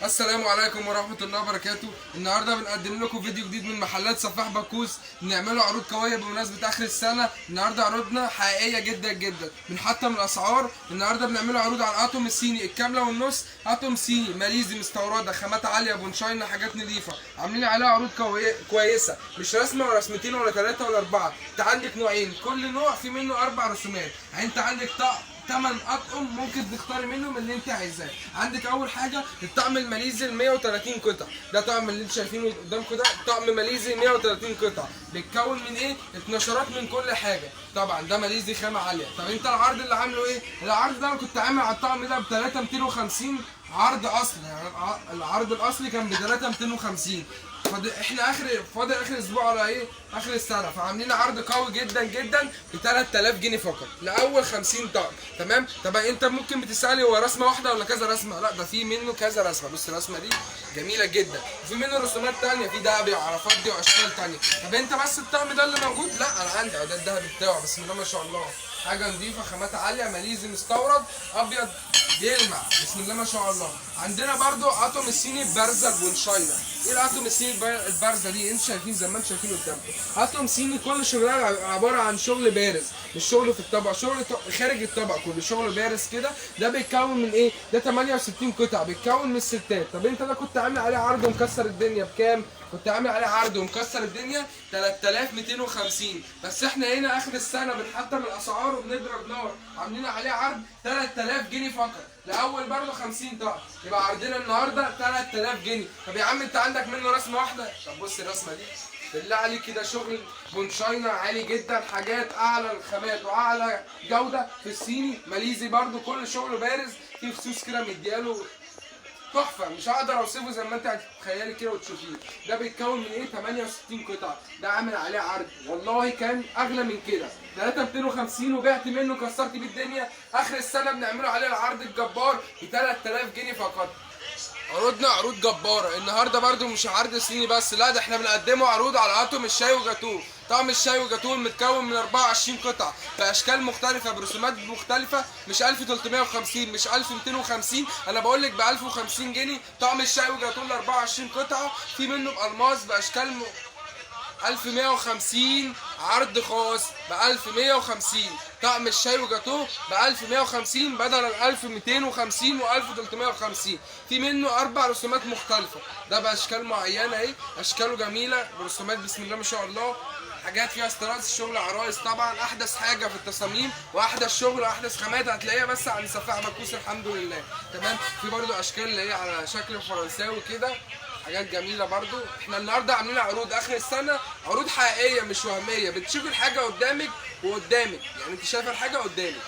السلام عليكم ورحمة الله وبركاته. النهارده بنقدم لكم فيديو جديد من محلات سفاح بكوس، بنعملوا عروض قوية بمناسبة آخر السنة. النهارده عروضنا حقيقية جدا جدا، بنحطم الأسعار. النهارده بنعملوا عروض على الأطقم الصيني الكاملة والنص، أطقم صيني ماليزي مستوردة خامات عالية بونشاينا، حاجات نظيفة، عاملين عليها عروض كويسة، مش رسمة ولا رسمتين ولا ثلاثة ولا أربعة. أنت عندك نوعين، كل نوع في منه 4 رسومات، يعني أنت عندك 8 اطقم ممكن تختاري منهم اللي انت عايزاه. عندك اول حاجه الطقم الماليزي ال 130 قطعه، ده طقم اللي انتوا شايفينه قدامكم، ده طقم ماليزي 130 قطعه، بيتكون من ايه؟ اتنشرات من كل حاجه. طبعا ده ماليزي خامه عاليه. طب انت العرض اللي عامله ايه؟ العرض ده انا كنت عامل على الطقم ده ب 3250 عرض اصلي، يعني العرض الاصلي كان ب 3250. احنا فاضل اخر اسبوع على ايه؟ اخر السنه، فعاملين عرض قوي جدا جدا ب 3000 جنيه فقط لاول 50 طقم. تمام؟ طب انت ممكن بتسالي هو رسمه واحده ولا كذا رسمه؟ لا، ده في منه كذا رسمه. بص الرسمه دي جميله جدا، وفي منه رسومات ثانيه، في دهبي وعرفات دي واشكال ثانيه. طب انت بس الطقم ده اللي موجود؟ لا، انا عندي ده الدهبي بتاعه، بسم الله ما شاء الله، حاجه نظيفه، خامات عاليه، ماليزي مستورد، ابيض بيلمع، بسم الله ما شاء الله. عندنا برضو اطقم الصيني البارزه البونشاينا. ايه الاطقم الصيني البارزه دي؟ انتوا شايفين زي ما انتوا شايفين قدامكم، اطقم صيني كل شغلها عباره عن شغل بارز، مش شغل في الطبق، شغل خارج الطبق كله، شغل بارز كده. ده بيتكون من ايه؟ ده 68 قطعه، بيتكون من الستات. طب انت ده كنت عامل عليه عرض ومكسر الدنيا بكام؟ كنت عامل عليه عرض ومكسر الدنيا 3250، بس احنا هنا اخر السنه بنحطم الاسعار وبنضرب نار، عاملين عليه عرض 3000 جنيه فقط لاول برضه 50 طقم، يبقى عرضنا النهارده 3000 جنيه. طب يا عم انت عندك منه رسمه واحده؟ طب بص الرسمه دي بالله عليك كده، شغل بونشاينا عالي جدا، حاجات اعلى الخامات واعلى جوده في الصيني، ماليزي برضه كل شغله بارز، في فصوص كده مدياله تحفه، مش هقدر اوصفه زي ما انت هتتخيلي كده وتشوفيه. ده بيتكون من ايه؟ 68 قطعه، ده عامل عليه عرض والله كان اغلى من كده 3250 وبعت منه، كسرت بيه الدنيا. اخر السنه بنعمله عليه العرض الجبار ب 3000 جنيه فقط. عروضنا عروض جباره النهارده برده، مش عرض صيني بس، لا ده احنا بنقدمه عروض على اطقم الشاي وجاتوه. طقم الشاي وجاتوه متكون من 24 قطعه باشكال مختلفه برسومات مختلفه، مش 1350 مش 1250، انا بقول لك ب 1050 جنيه. طقم الشاي وجاتوه ال 24 قطعه، في منه بالماس باشكال 1150 عرض خاص ب 1150. طقم الشاي وجاتوه ب 1150 بدل ال 1250 و 1350. في منه 4 رسومات مختلفة، ده بأشكال معينة اهي، أشكاله جميلة برسومات بسم الله ما شاء الله، حاجات فيها استيراد، شغل عرايس طبعا، أحدث حاجة في التصاميم وأحدث شغل وأحدث خامات هتلاقيها بس عند سفاح بكوس الحمد لله. تمام؟ في برضه أشكال اللي هي على شكل فرنساوي كده، حاجات جميله برضو. احنا النهارده عاملين عروض اخر السنه، عروض حقيقيه مش وهميه، بتشوف الحاجه قدامك وقدامك، يعني انت شايفه الحاجه قدامك.